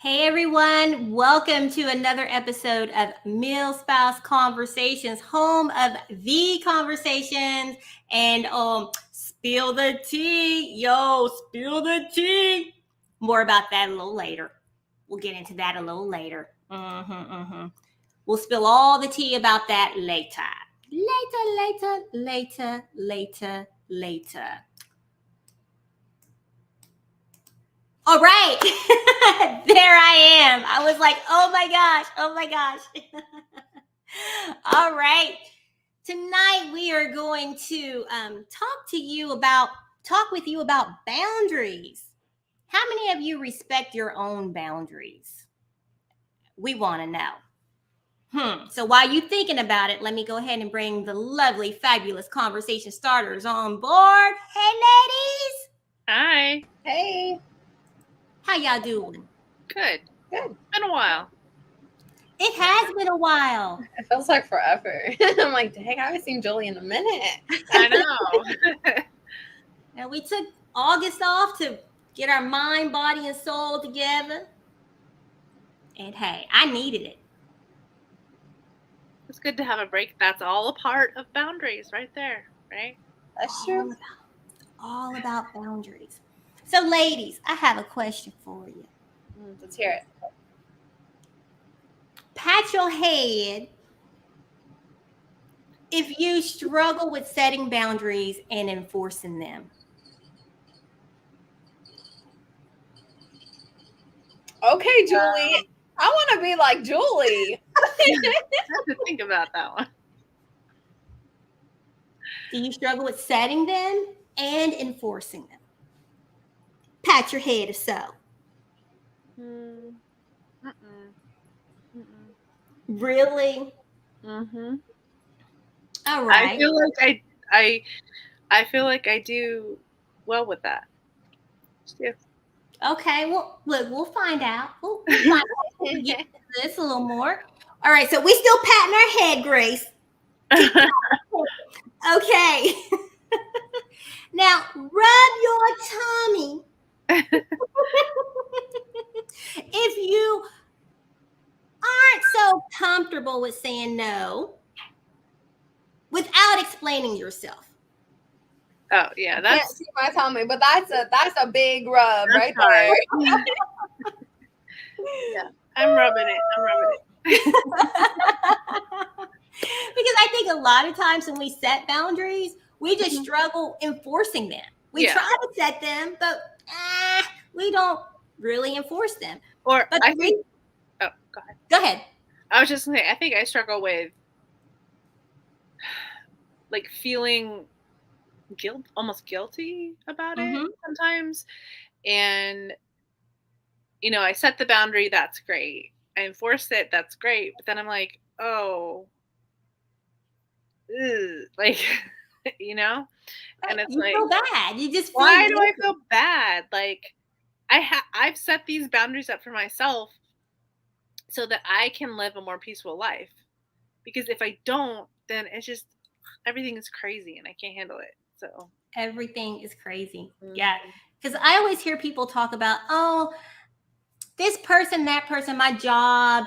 Hey everyone, welcome to another episode of MilSpouse Conversations, home of the conversations, and spill the tea, spill the tea. More about that a little later. We'll get into that a little later. We'll spill all the tea about that later. Later. All right. There I am. I was like, oh my gosh. All right. Tonight we are going to talk with you about boundaries. How many of you respect your own boundaries? We want to know. So while you're thinking about it, let me go ahead and bring the lovely, fabulous conversation starters on board. Hey, ladies. Hi. Hey. How y'all doing? Good. Been a while. It has been a while. It feels like forever. I'm like, dang, I haven't seen Julie in a minute. I know. And we took August off to get our mind, body, and soul together. And hey, I needed it. It's good to have a break. That's all a part of boundaries right there, right? That's true. All about boundaries. So, ladies, I have a question for you. Let's hear it. Pat your head if you struggle with setting boundaries and enforcing them. Okay, Julie. I want to be like Julie. I have to think about that one. Do you struggle with setting them and enforcing them? Pat your head if so. Really? Mm-hmm. All right. I feel like I do well with that. Yeah. Okay, well, look, we'll find out. We'll find out. We'll get into this a little more. All right, so we still patting our head, Grace. Okay. Now, rub your tummy. If you aren't so comfortable with saying no without explaining yourself. Oh yeah, I can't see my tummy, but that's a big rub right there. Yeah, I'm rubbing it. Because I think a lot of times when we set boundaries, we just struggle enforcing them. We try to set them, but we don't really enforce them. Oh, go ahead. Go ahead. I was just gonna say, I think I struggle with like feeling almost guilty about it sometimes. And I set the boundary, that's great. I enforce it, that's great. But then I'm like, oh, like, and it's you like, feel bad. You just feel why do I feel bad? Like, I've set these boundaries up for myself so that I can live a more peaceful life. Because if I don't, then it's just everything is crazy and I can't handle it. So everything is crazy. Yeah. Because I always hear people talk about, oh, this person, that person, my job,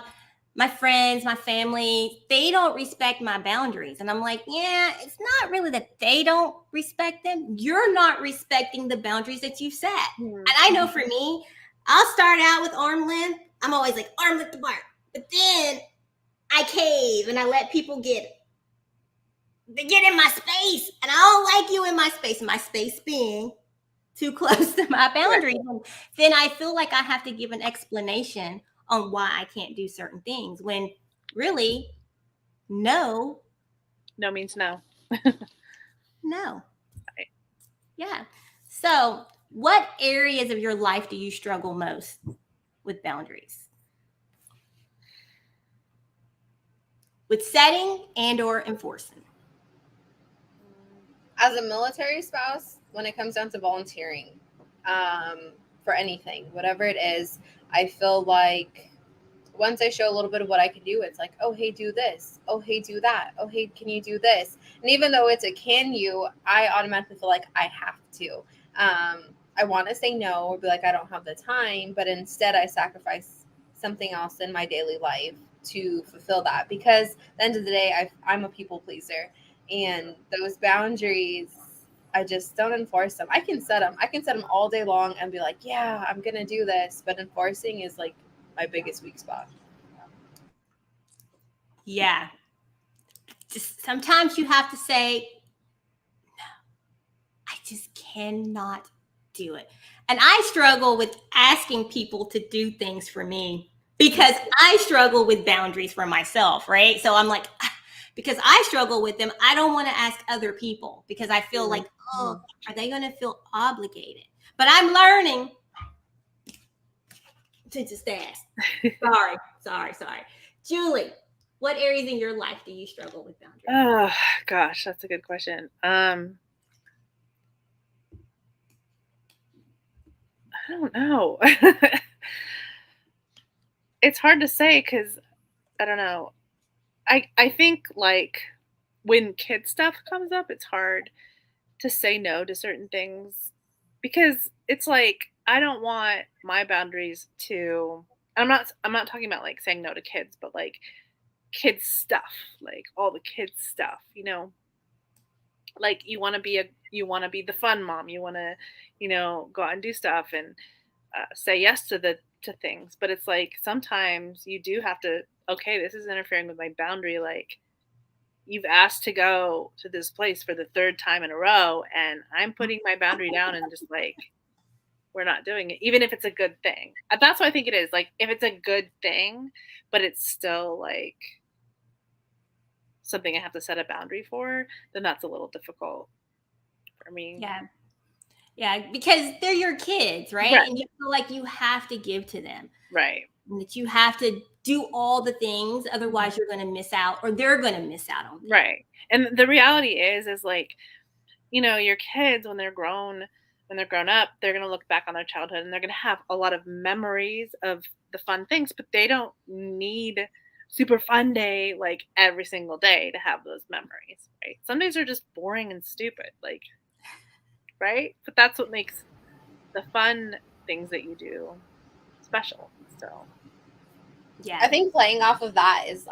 my friends, my family, they don't respect my boundaries. And I'm like, yeah, it's not really that they don't respect them. You're not respecting the boundaries that you've set. And I know for me, I'll start out with arm length. I'm always like arm length apart. But then I cave and I let people get in my space. And I don't like you in my space being too close to my boundaries. Right. Then I feel like I have to give an explanation on why I can't do certain things when really no means no. No. Right. Yeah. So what areas of your life do you struggle most with boundaries? With setting and or enforcing? As a military spouse, when it comes down to volunteering for anything, whatever it is, I feel like once I show a little bit of what I can do, it's like, oh, hey, do this. Oh, hey, do that. Oh, hey, can you do this? And even though it's a can you, I automatically feel like I have to. I want to say no or be like, I don't have the time, but instead I sacrifice something else in my daily life to fulfill that. Because at the end of the day, I'm a people pleaser. And those boundaries, I just don't enforce them. I can set them all day long and be like, yeah, I'm going to do this. But enforcing is like my biggest weak spot. Yeah. Just sometimes you have to say, no, I just cannot do it. And I struggle with asking people to do things for me because I struggle with boundaries for myself, right? So I'm like, because I struggle with them, I don't want to ask other people because I feel like, oh, are they going to feel obligated? But I'm learning to just ask. Sorry. Julie, what areas in your life do you struggle with boundaries? Oh, gosh, that's a good question. I don't know. It's hard to say because I don't know. I think like when kid stuff comes up, it's hard to say no to certain things because it's like I don't want my boundaries to. I'm not talking about like saying no to kids, but like kids stuff, like all the kids stuff, like you want to be the fun mom, you want to go out and do stuff and say yes to things, but it's like sometimes you do have to, okay, this is interfering with my boundary, like you've asked to go to this place for the third time in a row and I'm putting my boundary down and just like we're not doing it, even if it's a good thing. That's what I think it is, like if it's a good thing but it's still like something I have to set a boundary for, then that's a little difficult for me. Yeah, because they're your kids, right? And you feel like you have to give to them. Right. And that you have to do all the things, otherwise you're going to miss out or they're going to miss out on them. Right. And the reality is like, your kids, when they're grown up, they're going to look back on their childhood and they're going to have a lot of memories of the fun things, but they don't need super fun day like every single day to have those memories, right? Some days are just boring and stupid, like, right? But that's what makes the fun things that you do special. So yeah, I think playing off of that is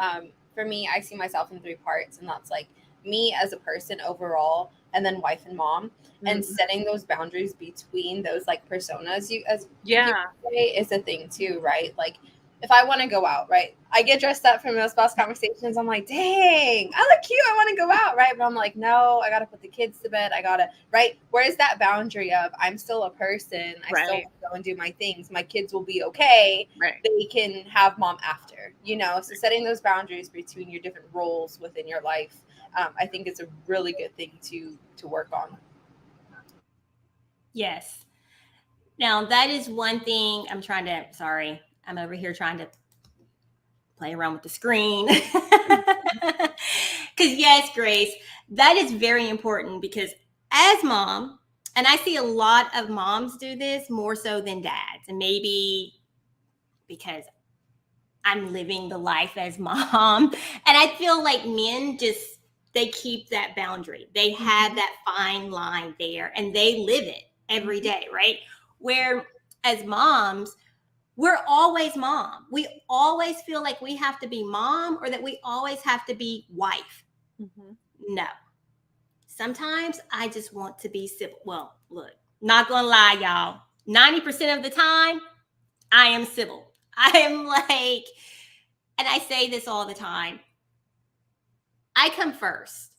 for me, I see myself in 3 parts, and that's like me as a person overall, and then wife and mom, and setting those boundaries between those like personas you say is a thing too, right? Like if I want to go out, right, I get dressed up for Male Spouse Conversations. I'm like, dang, I look cute, I want to go out, right? But I'm like, no, I gotta put the kids to bed, I gotta, right? Where's that boundary of I'm still a person, I still want to go and do my things, my kids will be okay, they can have mom after, so setting those boundaries between your different roles within your life, I think it's a really good thing to work on. Yes. Now that is one thing I'm over here trying to play around with the screen. Because yes, Grace, that is very important because as mom, and I see a lot of moms do this more so than dads, and maybe because I'm living the life as mom, and I feel like men they keep that boundary. They have that fine line there and they live it every day, right? Where as moms, we're always mom. We always feel like we have to be mom or that we always have to be wife. Mm-hmm. No. Sometimes I just want to be civil. Well, look, not gonna lie, y'all. 90% of the time, I am civil. I am like, and I say this all the time, I come first,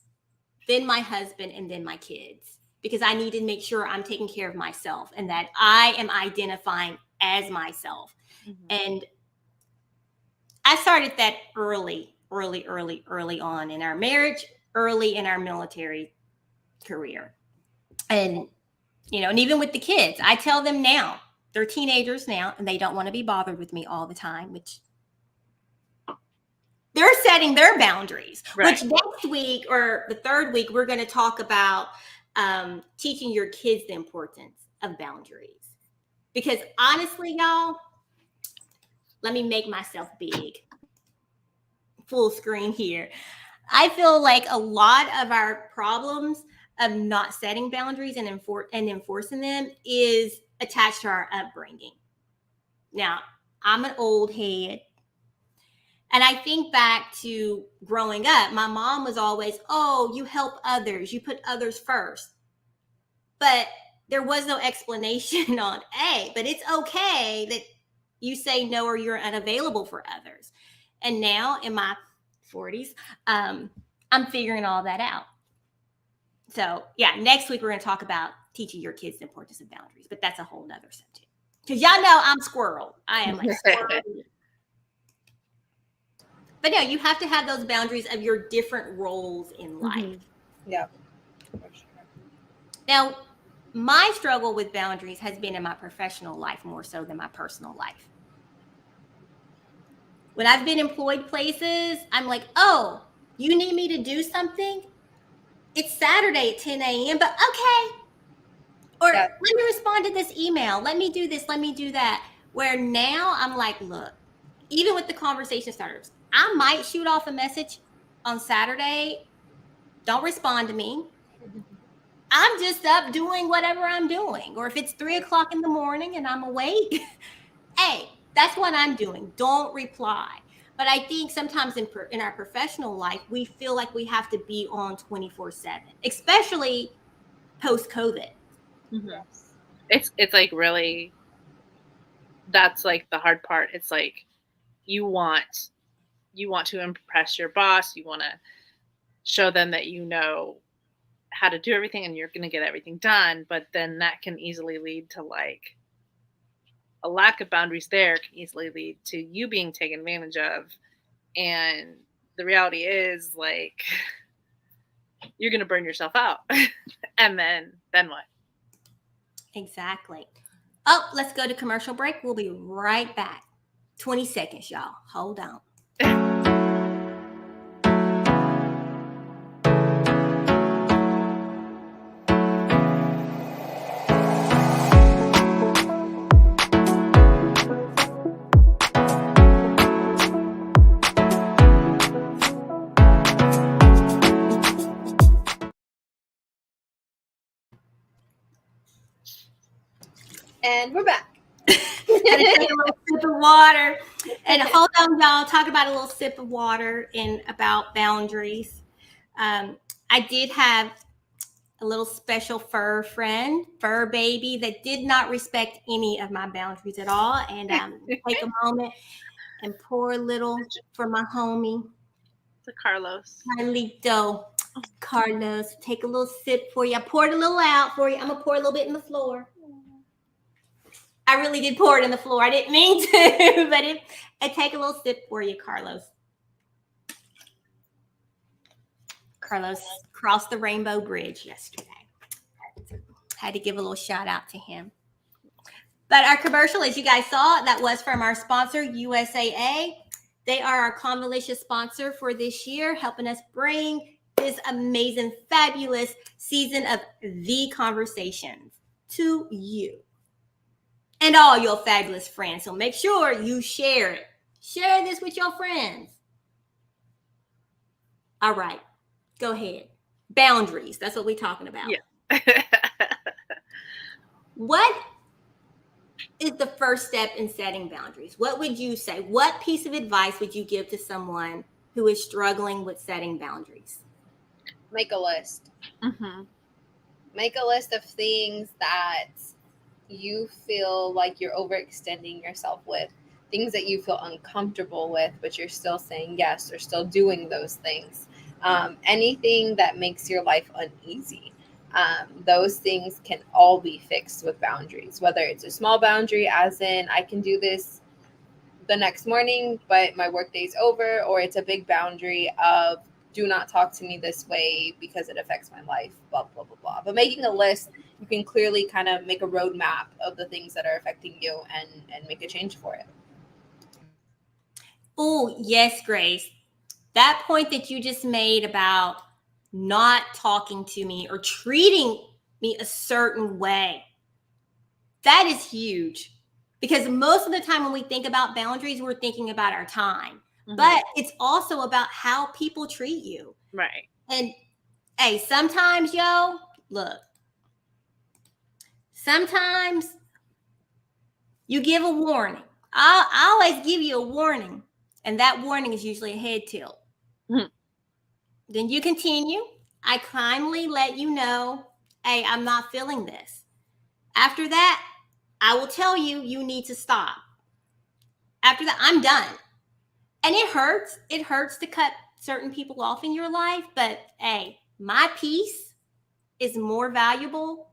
then my husband, and then my kids, because I need to make sure I'm taking care of myself and that I am identifying as myself. Mm-hmm. And I started that early on in our marriage, early in our military career. And, and even with the kids, I tell them now, they're teenagers now, and they don't want to be bothered with me all the time, which they're setting their boundaries. Right. Which next week or the third week, we're going to talk about teaching your kids the importance of boundaries. Because honestly, y'all, let me make myself big. Full screen here. I feel like a lot of our problems of not setting boundaries and enforcing them is attached to our upbringing. Now, I'm an old head. And I think back to growing up, my mom was always, oh, you help others, you put others first. But there was no explanation on, hey, but it's okay that you say no or you're unavailable for others. And now in my 40s, I'm figuring all that out. So yeah, next week we're going to talk about teaching your kids the importance of boundaries, but that's a whole nother subject. Because y'all know I'm squirrel. I am like squirrel. But no, you have to have those boundaries of your different roles in life. Mm-hmm. Yeah. Now, my struggle with boundaries has been in my professional life more so than my personal life. When I've been employed places, I'm like, oh, you need me to do something? It's Saturday at 10 a.m., but okay. Or let me respond to this email. Let me do this. Let me do that. Where now I'm like, look, even with the conversation starters, I might shoot off a message on Saturday. Don't respond to me. I'm just up doing whatever I'm doing. Or if it's 3:00 in the morning and I'm awake, hey, that's what I'm doing. Don't reply. But I think sometimes in our professional life, we feel like we have to be on 24/7, especially post-COVID. Mm-hmm. It's like really, that's like the hard part. It's like you want to impress your boss. You want to show them that you know how to do everything and you're going to get everything done. But then that can easily lead to like a lack of boundaries there can easily lead to you being taken advantage of. And the reality is like, you're going to burn yourself out. And then what? Exactly. Oh, let's go to commercial break. We'll be right back. 20 seconds, y'all. Hold on. And we're back. Take a little sip of water. And hold on, y'all. Talk about a little sip of water and about boundaries. I did have a little special fur friend, fur baby, that did not respect any of my boundaries at all. And take a moment and pour a little for my homie. To Carlos. Carlito. Carlos, take a little sip for you. I poured a little out for you. I'm going to pour a little bit in the floor. I really did pour it in the floor. I didn't mean to, but I take a little sip for you, Carlos. Carlos crossed the Rainbow Bridge yesterday. Had to give a little shout out to him. But our commercial, as you guys saw, that was from our sponsor, USAA. They are our Convolicious sponsor for this year, helping us bring this amazing, fabulous season of The Conversations to you and all your fabulous friends. So make sure you share it. Share this with your friends. All right. Go ahead. Boundaries. That's what we're talking about. Yeah. What is the first step in setting boundaries? What would you say? What piece of advice would you give to someone who is struggling with setting boundaries? Make a list. Mm-hmm. Make a list of things that you feel like you're overextending yourself with, things that you feel uncomfortable with, but you're still saying yes or still doing those things. Anything that makes your life uneasy. Those things can all be fixed with boundaries, whether it's a small boundary, as in I can do this the next morning, but my workday's over, or it's a big boundary of do not talk to me this way because it affects my life, blah, blah, blah, blah. But making a list, you can clearly kind of make a roadmap of the things that are affecting you and make a change for it. Oh, yes, Grace. That point that you just made about not talking to me or treating me a certain way, that is huge. Because most of the time when we think about boundaries, we're thinking about our time. Mm-hmm. But it's also about how people treat you. Right. And hey, sometimes, look, sometimes you give a warning. I always give you a warning. And that warning is usually a head tilt. Mm-hmm. Then you continue. I kindly let you know, hey, I'm not feeling this. After that, I will tell you, you need to stop. After that, I'm done. And it hurts. It hurts to cut certain people off in your life. But hey, my peace is more valuable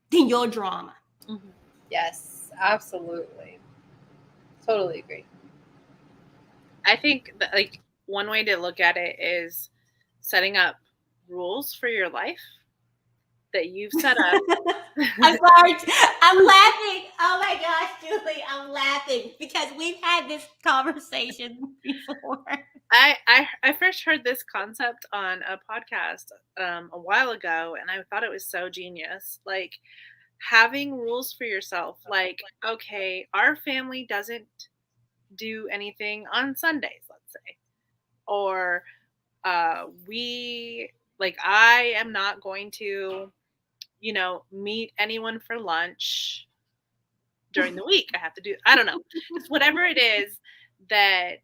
than your drama. Mm-hmm. Yes, absolutely. Totally agree. I think that, like, one way to look at it is setting up rules for your life that you've set up. I'm sorry. I'm laughing. Oh my gosh, Julie, I'm laughing because we've had this conversation before. I first heard this concept on a podcast a while ago, and I thought it was so genius. Like, having rules for yourself. Like, okay, our family doesn't do anything on Sundays, let's say, or I am not going to, meet anyone for lunch during the week. I have to do, I don't know, just whatever it is that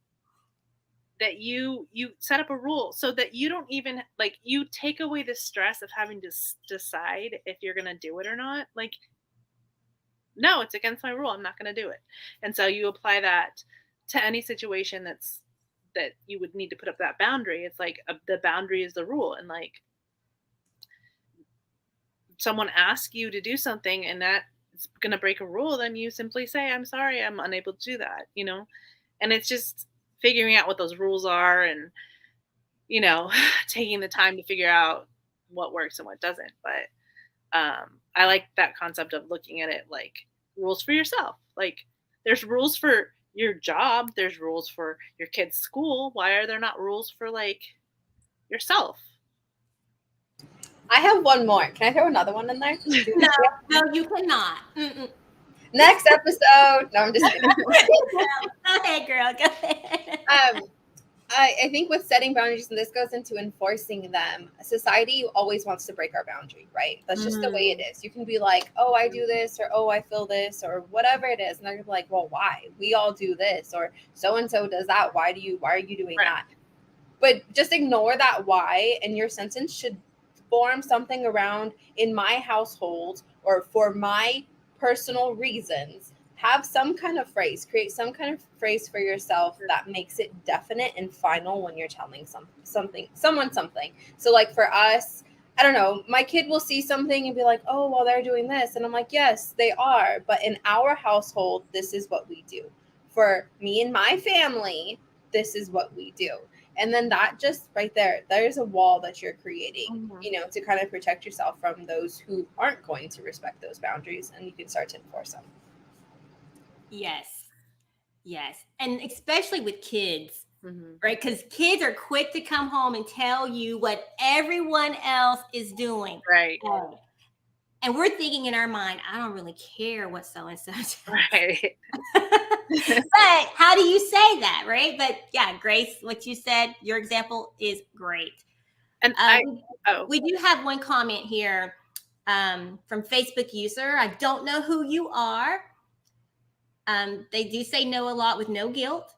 you set up a rule so that you don't even, like, you take away the stress of having to decide if you're going to do it or not. Like, no, it's against my rule. I'm not going to do it. And so you apply that to any situation that you would need to put up that boundary. It's like the boundary is the rule. And like, someone asks you to do something and that is going to break a rule, then you simply say, I'm sorry, I'm unable to do that, and it's just figuring out what those rules are and, taking the time to figure out what works and what doesn't. But I like that concept of looking at it like rules for yourself. Like, there's rules for your job, there's rules for your kid's school. Why are there not rules for, like, yourself? I have one more. Can I throw another one in there? No, you cannot. Mm-mm. Next episode. No, I'm just kidding. Go ahead, girl. Go ahead. I think with setting boundaries, and this goes into enforcing them, society always wants to break our boundary, right? That's just the way it is. You can be like, oh, I do this, or oh, I feel this, or whatever it is. And they're gonna be like, well, why? We all do this, or so-and-so does that. Why are you doing that? But just ignore that why, and your sentence should form something around, in my household, or for my personal reasons. Have some kind of phrase, create some kind of phrase for yourself that makes it definite and final when you're telling someone something. So like for us, I don't know, my kid will see something and be like, oh, well, they're doing this. And I'm like, yes, they are. But in our household, this is what we do. For me and my family, this is what we do. And then that just right there's a wall that you're creating, to kind of protect yourself from those who aren't going to respect those boundaries, and you can start to enforce them. Yes. And especially with kids, right? Because kids are quick to come home and tell you what everyone else is doing. Right. And we're thinking in our mind, I don't really care what so-and-so does. Right. But how do you say that, right? But yeah, Grace, what you said, your example is great. And we do have one comment here from Facebook user. I don't know who you are, They do say no a lot with no guilt,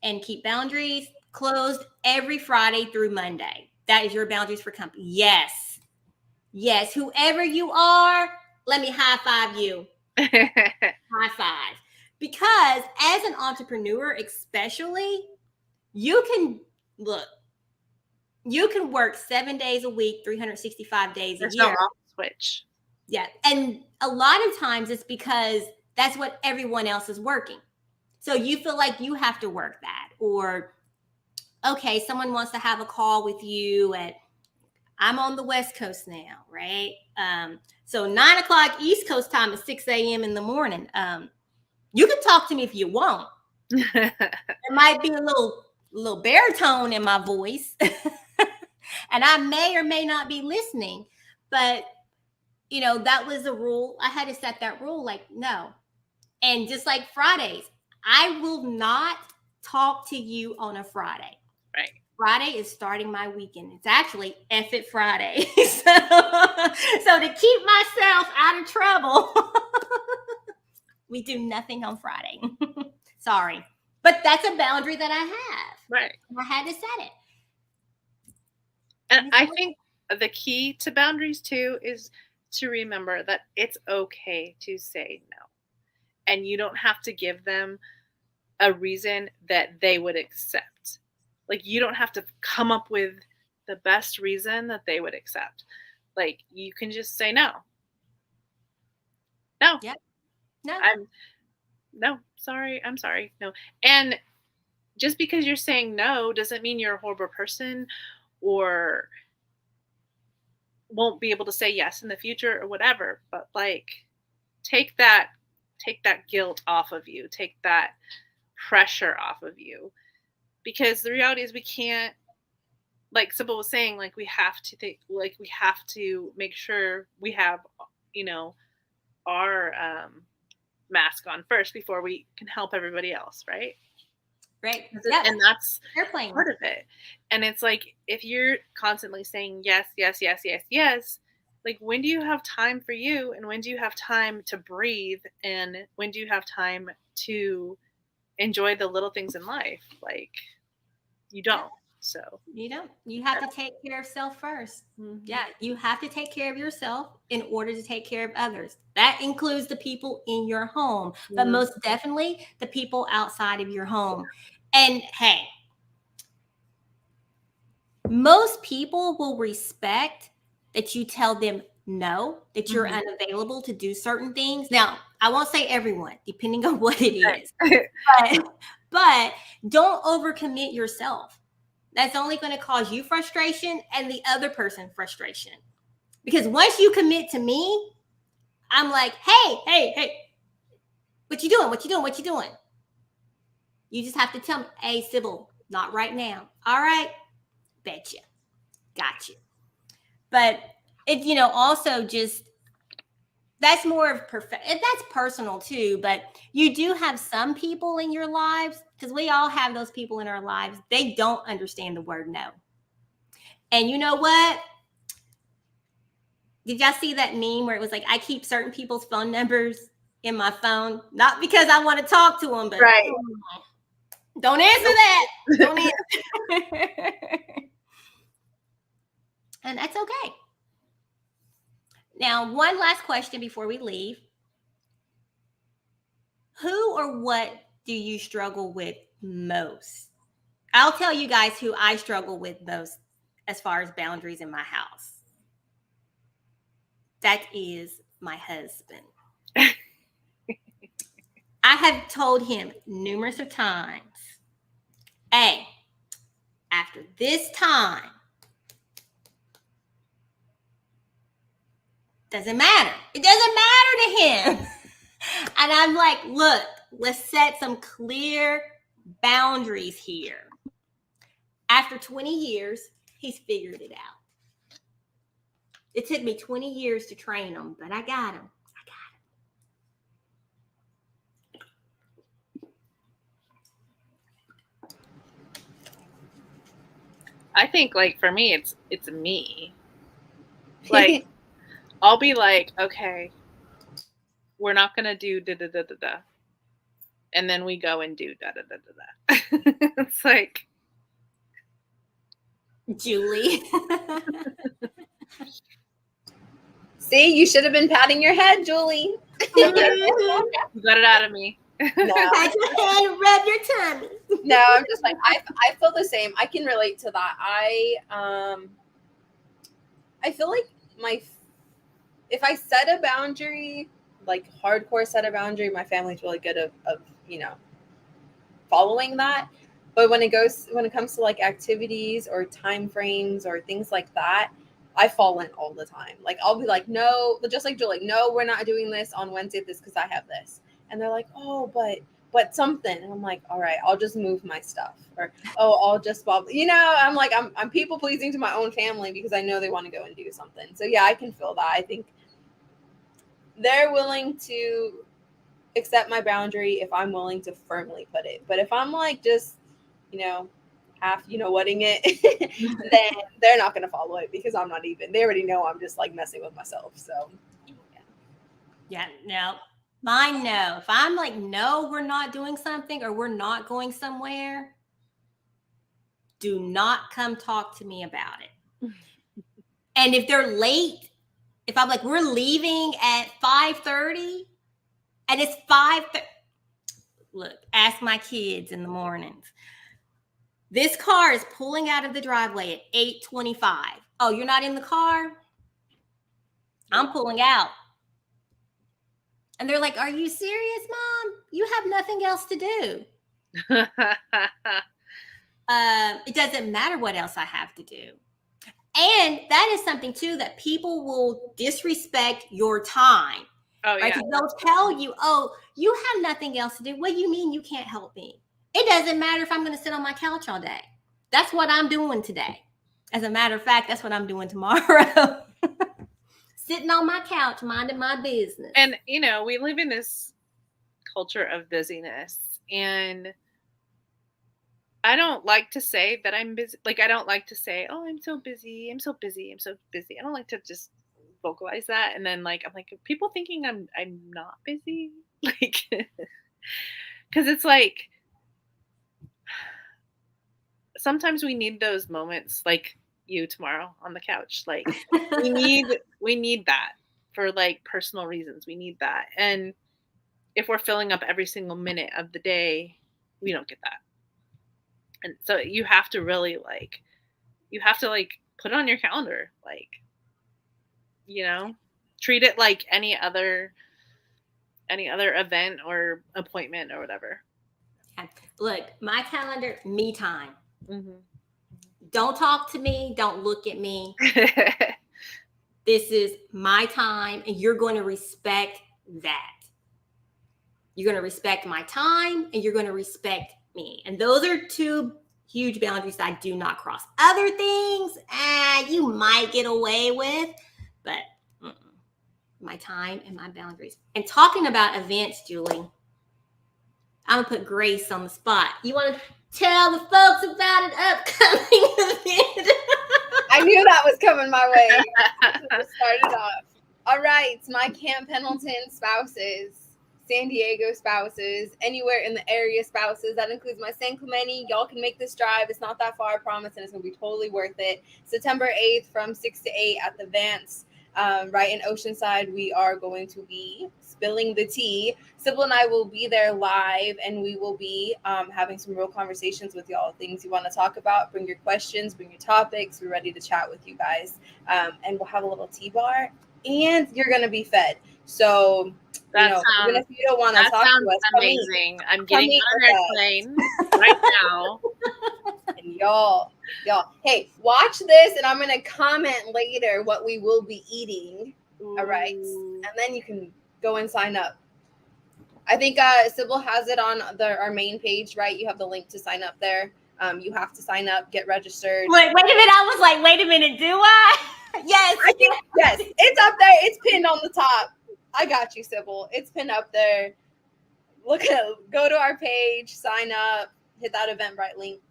and keep boundaries closed every Friday through Monday. That is your boundaries for company. Yes. Yes. Whoever you are, let me high five you. High five. Because as an entrepreneur, especially, you can work 7 days a week, 365 days There's a year. no off switch. Yeah. And a lot of times it's because that's what everyone else is working. So you feel like you have to work that. Or, okay, someone wants to have a call with you I'm on the West Coast now, right? So 9 o'clock East Coast time is 6 a.m. in the morning. You can talk to me if you want. There might be a little baritone in my voice. And I may or may not be listening. But, that was a rule. I had to set that rule, like, no. And just like Fridays, I will not talk to you on a Friday. Right. Friday is starting my weekend. It's actually F it Friday. So to keep myself out of trouble, we do nothing on Friday. Sorry. But that's a boundary that I have. Right. I had to set it. And I think the key to boundaries too is to remember that it's okay to say no. And you don't have to give them a reason that they would accept. Like, you don't have to come up with the best reason that they would accept. Like, you can just say no. No. Yep. No. I'm sorry. No. And just because you're saying no doesn't mean you're a horrible person or won't be able to say yes in the future or whatever. But like, take that guilt off of you. Take that pressure off of you. Because the reality is we can't, like Sybil was saying, like we have to make sure we have, our mask on first before we can help everybody else, right? Right. Yep. And that's airplane part of it. And it's like, if you're constantly saying yes, yes, yes, yes, yes, like when do you have time for you? And when do you have time to breathe? And when do you have time to enjoy the little things in life? Like, you don't. So you don't. You have to take care of self first. Mm-hmm. Yeah, you have to take care of yourself in order to take care of others. That includes the people in your home, but most definitely the people outside of your home. And hey, most people will respect that you tell them no, that you're unavailable to do certain things. Now, I won't say everyone, depending on what it is. But don't overcommit yourself. That's only going to cause you frustration and the other person frustration. Because once you commit to me, I'm like, hey, what you doing? You just have to tell me, hey, Sybil, not right now. All right, betcha. Got you. But it, also just, that's more of that's personal too, but you do have some people in your lives, because we all have those people in our lives, they don't understand the word no. And you know what? Did y'all see that meme where it was like, I keep certain people's phone numbers in my phone, not because I want to talk to them, but right. Don't answer that. Don't answer. And that's okay. Now, one last question before we leave. Who or what do you struggle with most? I'll tell you guys who I struggle with most as far as boundaries in my house. That is my husband. I have told him numerous of times, hey, after this time, doesn't matter. It doesn't matter to him. And I'm like, look, let's set some clear boundaries here. After 20 years, he's figured it out. It took me 20 years to train him, but I got him. I think, like, for me, it's me. Like, I'll be like, okay, we're not gonna do da da da da da. and then we go and do da da da da da. It's like, Julie. See, you should have been patting your head, Julie. you got it out of me. No. Pat your head and rub your tummy. No, I'm just like, I feel the same. I can relate to that. I feel like if I set a boundary, like hardcore set a boundary, my family's really good of following that. But when it comes to like activities or time frames or things like that, I fall in all the time. Like I'll be like, no, just like Julie, no, we're not doing this on Wednesday because I have this. And they're like, oh, but something. And I'm like, all right, I'll just move my stuff. Or, oh, I'll just, I'm like, I'm people pleasing to my own family because I know they want to go and do something. So yeah, I can feel that. I think they're willing to accept my boundary if I'm willing to firmly put it. But if I'm like, just, half, whatting it, then they're not going to follow it because they already know I'm just like messing with myself. So yeah, no. Mine, no. If I'm like, no, we're not doing something or we're not going somewhere, do not come talk to me about it. And if they're late, if I'm like, we're leaving at 5:30 and it's 5:30, look, ask my kids in the mornings. This car is pulling out of the driveway at 8:25. Oh, you're not in the car? I'm pulling out. And they're like, are you serious, Mom? You have nothing else to do. It doesn't matter what else I have to do. And that is something, too, that people will disrespect your time. Oh, right? yeah. They'll tell you, oh, you have nothing else to do. What do you mean you can't help me? It doesn't matter if I'm going to sit on my couch all day. That's what I'm doing today. As a matter of fact, that's what I'm doing tomorrow. Sitting on my couch, minding my business. And, we live in this culture of busyness. And I don't like to say that I'm busy. Like, I don't like to say, oh, I'm so busy. I'm so busy. I'm so busy. I don't like to just vocalize that. And then, like, I'm like, are people thinking I'm not busy? Like, because it's like, sometimes we need those moments, like you tomorrow on the couch. Like, we need that for like personal reasons. We need that. And if we're filling up every single minute of the day, we don't get that. And so you have to really put it on your calendar, like, treat it like any other event or appointment or whatever. Look, my calendar, me time. Mm-hmm. Don't talk to me. Don't look at me. This is my time, and you're going to respect that. You're going to respect my time, and you're going to respect me. And those are two huge boundaries that I do not cross. Other things, you might get away with, but my time and my boundaries. And talking about events, Julie, I'm going to put Grace on the spot. You want to tell the folks about an upcoming event? I knew that was coming my way. Started off. All right, my Camp Pendleton spouses, San Diego spouses, anywhere in the area spouses. That includes my San Clemente. Y'all can make this drive. It's not that far, I promise, and it's going to be totally worth it. September 8th from 6 to 8 at the Vance. Right in Oceanside, we are going to be spilling the tea. Sybil and I will be there live, and we will be having some real conversations with y'all. Things you want to talk about, bring your questions, bring your topics. We're ready to chat with you guys. And we'll have a little tea bar, and you're going to be fed. So, even if you don't want to talk to us, amazing. I'm getting on an airplane right now. And y'all, hey, watch this, and I'm going to comment later what we will be eating. Ooh. All right. And then you can go and sign up. I think Sybil has it on our main page, right? You have the link to sign up there. You have to sign up, get registered. Wait a minute. I was like, wait a minute, do I? Yes. Yes, it's up there. It's pinned on the top. I got you, Sybil. It's pinned up there. Go to our page, sign up, hit that Eventbrite link.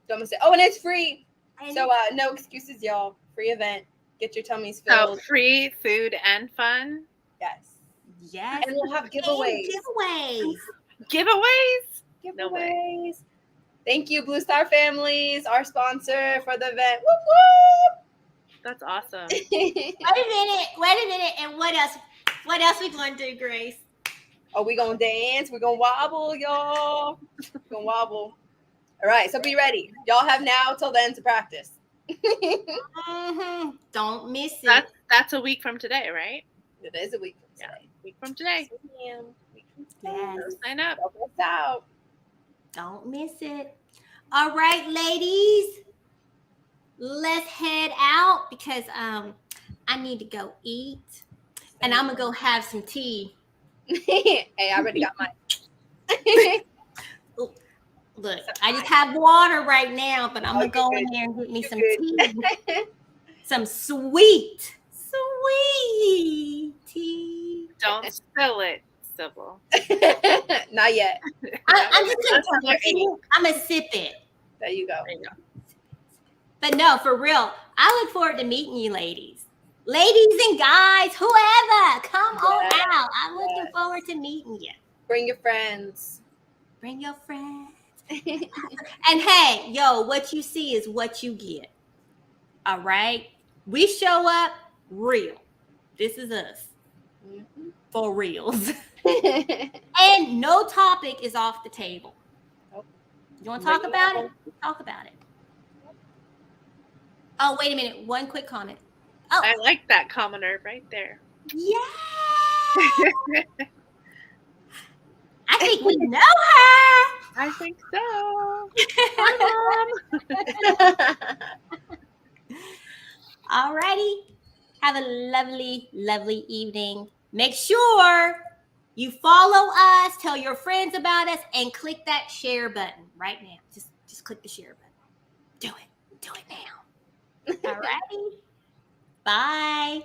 Don't miss it. Oh, and it's free. So no excuses, y'all. Free event. Get your tummies filled. So free food and fun. Yes. Yes. And we'll have giveaways. Giveaways? No way. Giveaways. Thank you, Blue Star Families, our sponsor for the event. Whoop, That's awesome. whoop. Wait a minute. And what else? What else we going to do, Grace? Oh, we gonna dance. We gonna wobble, y'all. We gonna wobble. All right, so be ready. Y'all have now till then to practice. Don't miss it. That's a week from today, right? It is a week from today. Week from today. Week from today. Yes. Sign up. Help us out. Don't miss it. All right, ladies. Let's head out because I need to go eat. And I'm gonna go have some tea. Hey, I already got mine. Look, I just have water right now, but I'm gonna go in there and get me some tea. Some sweet tea. Don't spill it, Sybil. Not yet. I'm just That's what I'm gonna sip it. There you go. There you go. But no, for real, I look forward to meeting you ladies. Ladies and guys, whoever, come on out. I'm looking forward to meeting you. Bring your friends. Bring your friends. And hey, yo, what you see is what you get. All right? We show up real. This is us. Mm-hmm. For reals. And no topic is off the table. Nope. You want to talk about it? Talk about it. Oh, wait a minute. One quick comment. Oh, I like that commenter right there. yeah. I think we know her. I think so. Alrighty. Have a lovely, lovely evening. Make sure you follow us, tell your friends about us, and click that share button right now. Just click the share button. Do it. Do it now. Alrighty. Bye.